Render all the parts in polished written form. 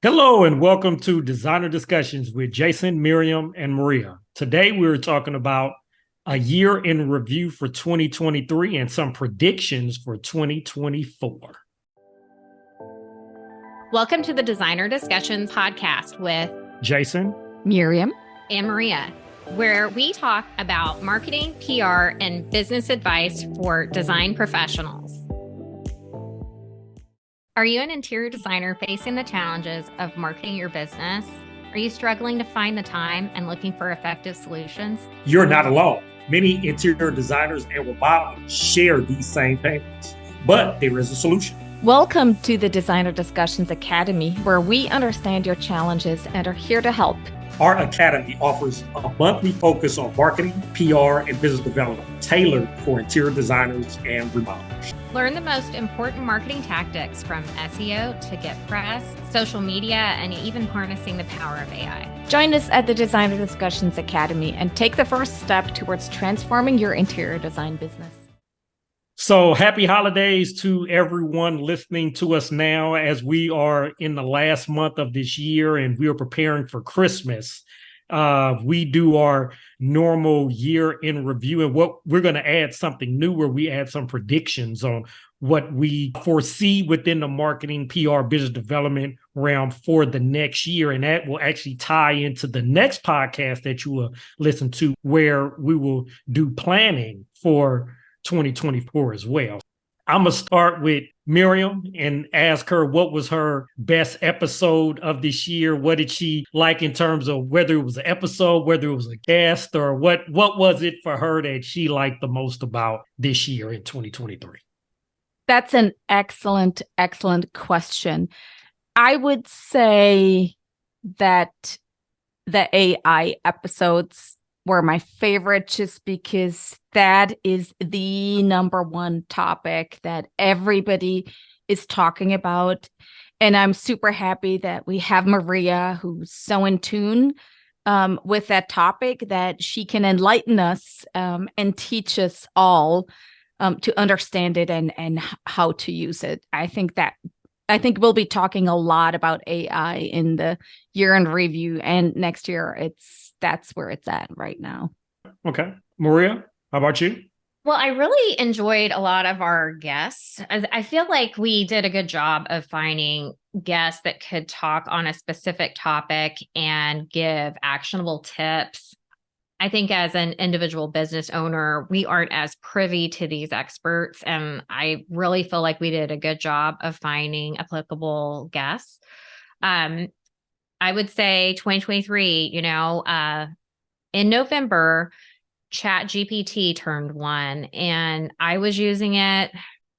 Hello and welcome to Designer Discussions with Jason, Miriam, and Maria. Today we're talking about a year in review for 2023 and some predictions for 2024. Welcome to the Designer Discussions podcast with Jason, Miriam, and Maria, where we talk about marketing, PR, and business advice for design professionals. Are you an interior designer facing the challenges of marketing your business? Are you struggling to find the time and looking for effective solutions? You're not alone. Many interior designers and remodelers share these same pains, but there is a solution. Welcome to the Designer Discussions Academy, where we understand your challenges and are here to help. Our academy offers a monthly focus on marketing, PR, and business development tailored for interior designers and remodelers. Learn the most important marketing tactics from SEO to get press, social media, and even harnessing the power of AI. Join us at the Designer Discussions Academy and take the first step towards transforming your interior design business. So happy holidays to everyone listening to us now as we are in the last month of this year and we are preparing for Christmas. We do our normal year in review, and what we're going to add something new where we add some predictions on what we foresee within the marketing, PR, business development realm for the next year. And that will actually tie into the next podcast that you will listen to, where we will do planning for 2024 as well. I'm going to start with Miriam and ask her what was her best episode of this year. What did she like in terms of whether it was an episode, whether it was a guest, or what was it for her that she liked the most about this year in 2023? That's an excellent question. I would say that the AI episodes were my favorite just because that is the number one topic that everybody is talking about. And I'm super happy that we have Maria, who's so in tune with that topic, that she can enlighten us and teach us all to understand it and how to use it. I think we'll be talking a lot about AI in the year in review, and next year that's where it's at right now. Okay. Maria, how about you? Well, I really enjoyed a lot of our guests. I feel like we did a good job of finding guests that could talk on a specific topic and give actionable tips. I think as an individual business owner, we aren't as privy to these experts. And I really feel like we did a good job of finding applicable guests. I would say 2023, in November, ChatGPT turned one, and I was using it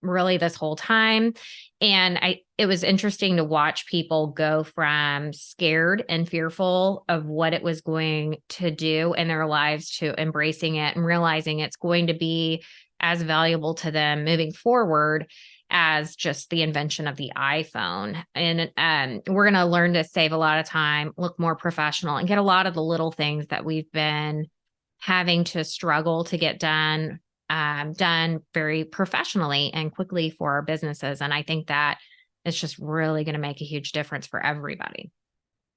really this whole time. And it was interesting to watch people go from scared and fearful of what it was going to do in their lives to embracing it and realizing it's going to be as valuable to them moving forward as just the invention of the iPhone. And we're going to learn to save a lot of time, look more professional, and get a lot of the little things that we've been having to struggle to get done very professionally and quickly for our businesses. And I think that it's just really going to make a huge difference for everybody.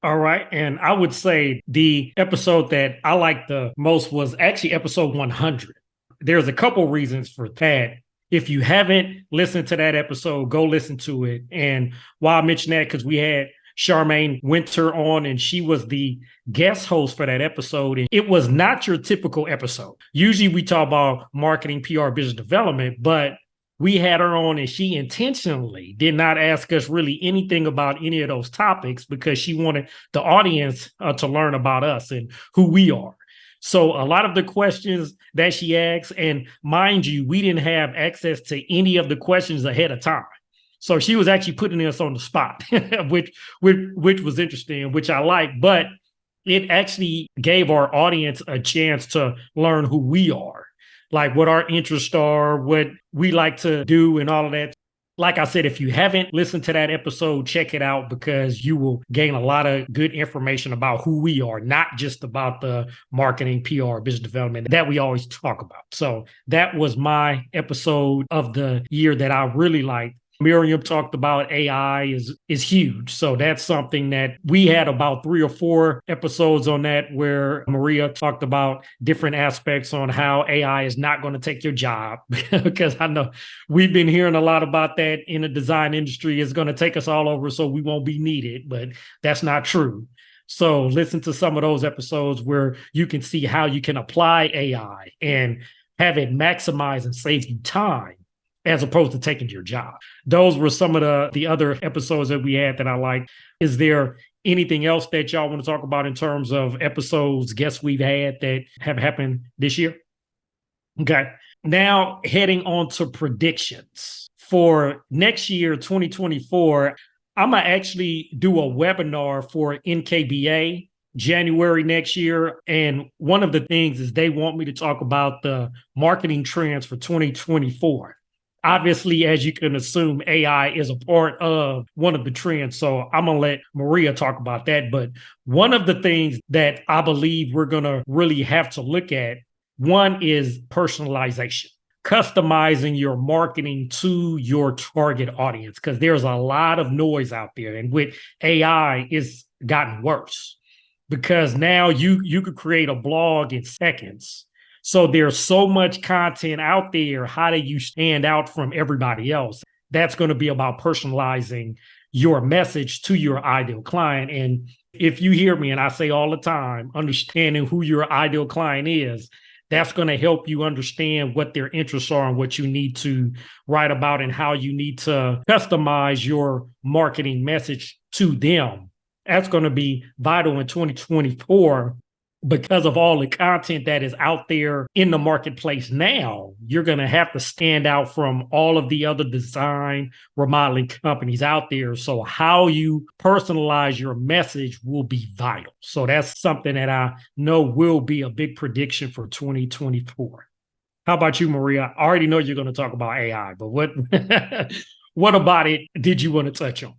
All right. And I would say the episode that I liked the most was actually episode 100. There's a couple reasons for that. If you haven't listened to that episode, go listen to it. And why I mention that, because we had Charmaine Winter on, and she was the guest host for that episode. And it was not your typical episode. Usually we talk about marketing, PR, business development, but we had her on and she intentionally did not ask us really anything about any of those topics because she wanted the audience to learn about us and who we are. So a lot of the questions that she asked, and mind you, we didn't have access to any of the questions ahead of time. So she was actually putting us on the spot, which was interesting, which I like, but it actually gave our audience a chance to learn who we are, like what our interests are, what we like to do and all of that. Like I said, if you haven't listened to that episode, check it out because you will gain a lot of good information about who we are, not just about the marketing, PR, business development that we always talk about. So that was my episode of the year that I really liked. Miriam talked about AI is huge. So that's something that we had about 3 or 4 episodes on that where Maria talked about different aspects on how AI is not going to take your job. Because I know we've been hearing a lot about that in the design industry. It's going to take us all over so we won't be needed, but that's not true. So listen to some of those episodes where you can see how you can apply AI and have it maximize and save you time as opposed to taking your job. Those were some of the other episodes that we had that I liked. Is there anything else that y'all want to talk about in terms of episodes, guests we've had that have happened this year? Okay. Now heading on to predictions. For next year, 2024, I'm going to actually do a webinar for NKBA January next year. And one of the things is they want me to talk about the marketing trends for 2024. Obviously, as you can assume, AI is a part of one of the trends. So I'm going to let Maria talk about that. But one of the things that I believe we're going to really have to look at, one is personalization, customizing your marketing to your target audience, because there's a lot of noise out there. And with AI, it's gotten worse because now you could create a blog in seconds. So there's so much content out there. How do you stand out from everybody else? That's going to be about personalizing your message to your ideal client. And if you hear me, and I say all the time, understanding who your ideal client is, that's going to help you understand what their interests are and what you need to write about and how you need to customize your marketing message to them. That's going to be vital in 2024. Because of all the content that is out there in the marketplace now, you're going to have to stand out from all of the other design remodeling companies out there. So how you personalize your message will be vital. So that's something that I know will be a big prediction for 2024. How about you, Maria? I already know you're going to talk about AI, but what about it did you want to touch on?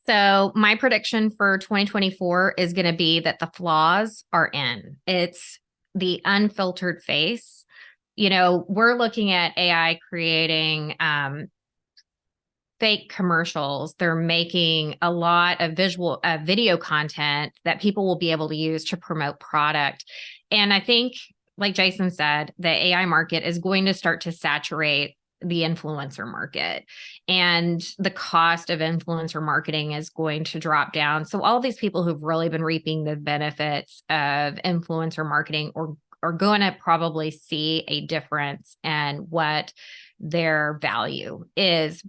So my prediction for 2024 is going to be that the flaws are in. It's the unfiltered face. We're looking at AI creating fake commercials. They're making a lot of video content that people will be able to use to promote product. And I think, like Jason said, the AI market is going to start to saturate the influencer market, and the cost of influencer marketing is going to drop down. So all these people who've really been reaping the benefits of influencer marketing are going to probably see a difference in what their value is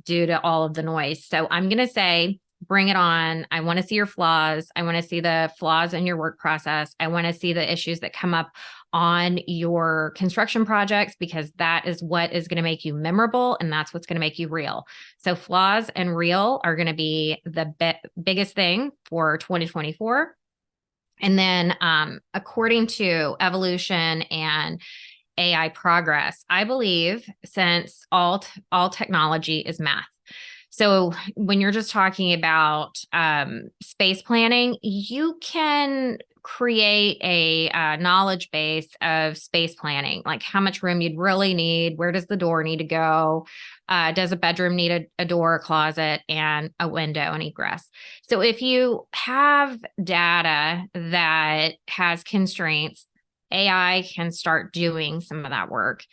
due to all of the noise. So I'm going to say, bring it on. I want to see your flaws. I want to see the flaws in your work process. I want to see the issues that come up on your construction projects, because that is what is going to make you memorable, and that's what's going to make you real. So flaws and real are going to be the biggest thing for 2024. And then according to evolution and AI progress, I believe, since all technology is math. So when you're just talking about space planning, you can create a knowledge base of space planning, like how much room you'd really need, where does the door need to go, does a bedroom need a door, a closet, and a window and egress. So if you have data that has constraints, AI can start doing some of that work,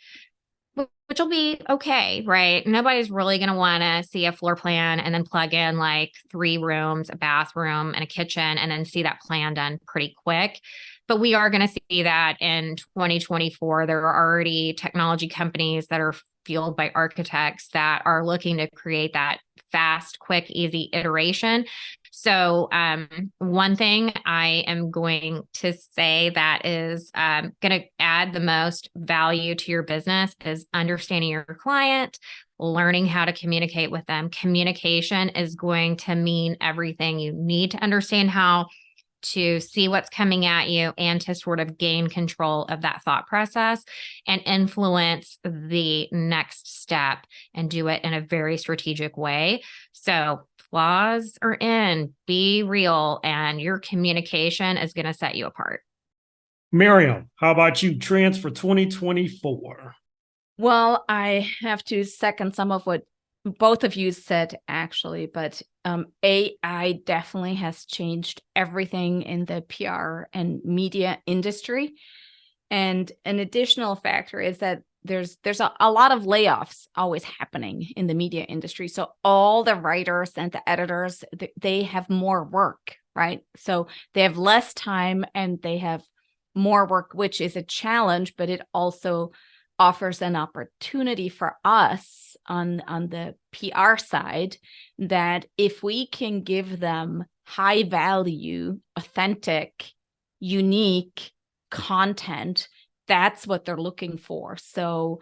which will be okay, right? Nobody's really going to want to see a floor plan and then plug in like 3 rooms, a bathroom, and a kitchen, and then see that plan done pretty quick. But we are going to see that in 2024. There are already technology companies that are fueled by architects that are looking to create that fast, quick, easy iteration. So one thing I am going to say that is going to add the most value to your business is understanding your client, learning how to communicate with them. Communication is going to mean everything. You need to understand how to see what's coming at you and to sort of gain control of that thought process and influence the next step and do it in a very strategic way. So flaws are in, be real, and your communication is going to set you apart. Miriam, how about you? Trends for 2024? Well, I have to second some of what both of you said, actually, but AI definitely has changed everything in the PR and media industry. And an additional factor is that there's a lot of layoffs always happening in the media industry. So all the writers and the editors, they have more work, right? So they have less time and they have more work, which is a challenge, but it also offers an opportunity for us on the PR side, that if we can give them high value, authentic, unique content, that's what they're looking for. So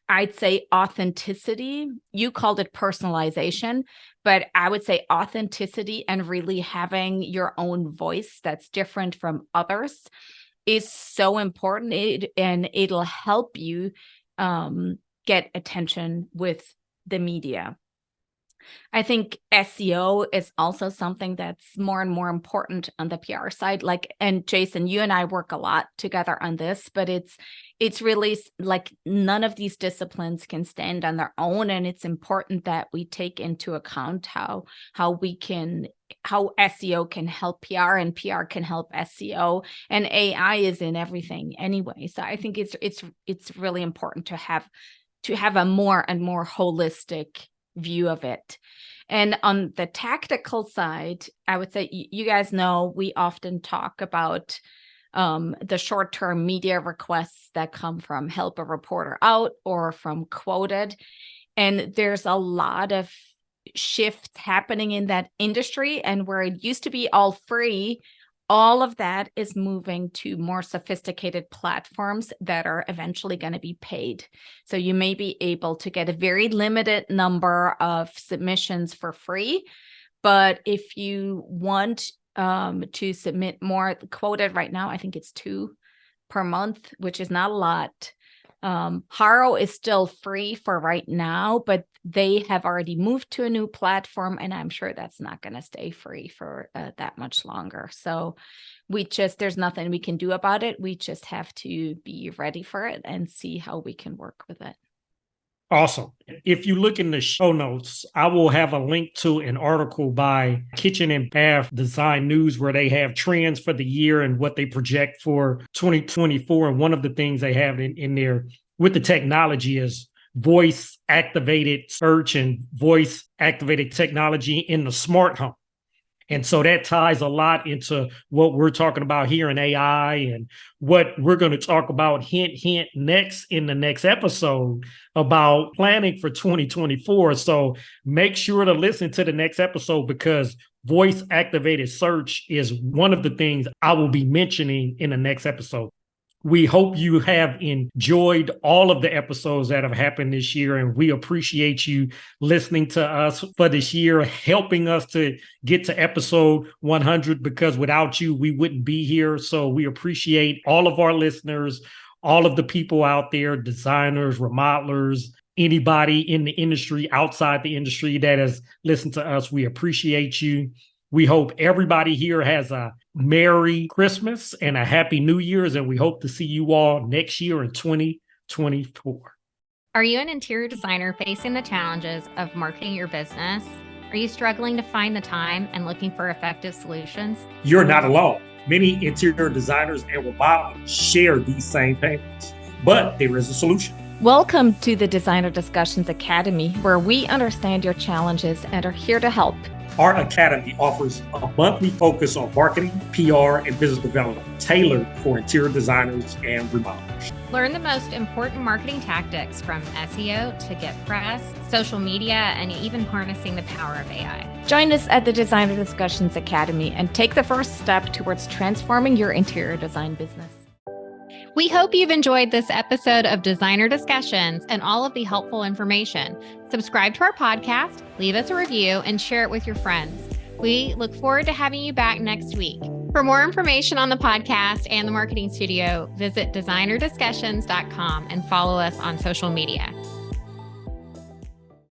I'd say authenticity. You called it personalization, but I would say authenticity and really having your own voice that's different from others is so important. And it'll help you get attention with the media. I think SEO is also something that's more and more important on the PR side. Like, and Jason, you and I work a lot together on this, but it's really like none of these disciplines can stand on their own. And it's important that we take into account how SEO can help PR and PR can help SEO, and AI is in everything anyway. So I think it's really important to have a more and more holistic view of it. And on the tactical side, I would say, you guys know, we often talk about the short-term media requests that come from Help a Reporter Out or from Quoted. And there's a lot of shifts happening in that industry, and where it used to be all free, all of that is moving to more sophisticated platforms that are eventually going to be paid. So you may be able to get a very limited number of submissions for free, but if you want to submit more, Quoted right now, I think it's 2 per month, which is not a lot. Haro is still free for right now, but they have already moved to a new platform, and I'm sure that's not going to stay free for that much longer. So there's nothing we can do about it. We just have to be ready for it and see how we can work with it. Awesome. If you look in the show notes, I will have a link to an article by Kitchen and Bath Design News where they have trends for the year and what they project for 2024. And one of the things they have in there with the technology is voice activated search and voice activated technology in the smart home. And so that ties a lot into what we're talking about here in AI and what we're going to talk about, hint, next in the next episode about planning for 2024. So make sure to listen to the next episode, because voice activated search is one of the things I will be mentioning in the next episode. We hope you have enjoyed all of the episodes that have happened this year, and we appreciate you listening to us for this year, helping us to get to episode 100, because without you, we wouldn't be here. So we appreciate all of our listeners, all of the people out there, designers, remodelers, anybody in the industry, outside the industry that has listened to us. We appreciate you. We hope everybody here has a Merry Christmas and a Happy New Year's, and we hope to see you all next year in 2024. Are you an interior designer facing the challenges of marketing your business? Are you struggling to find the time and looking for effective solutions? You're not alone. Many interior designers and remodelers share these same pains, but there is a solution. Welcome to the Designer Discussions Academy, where we understand your challenges and are here to help. Our academy offers a monthly focus on marketing, PR, and business development tailored for interior designers and remodelers. Learn the most important marketing tactics from SEO to get press, social media, and even harnessing the power of AI. Join us at the Designer Discussions Academy and take the first step towards transforming your interior design business. We hope you've enjoyed this episode of Designer Discussions and all of the helpful information. Subscribe to our podcast, leave us a review, and share it with your friends. We look forward to having you back next week. For more information on the podcast and the marketing studio, visit designerdiscussions.com and follow us on social media.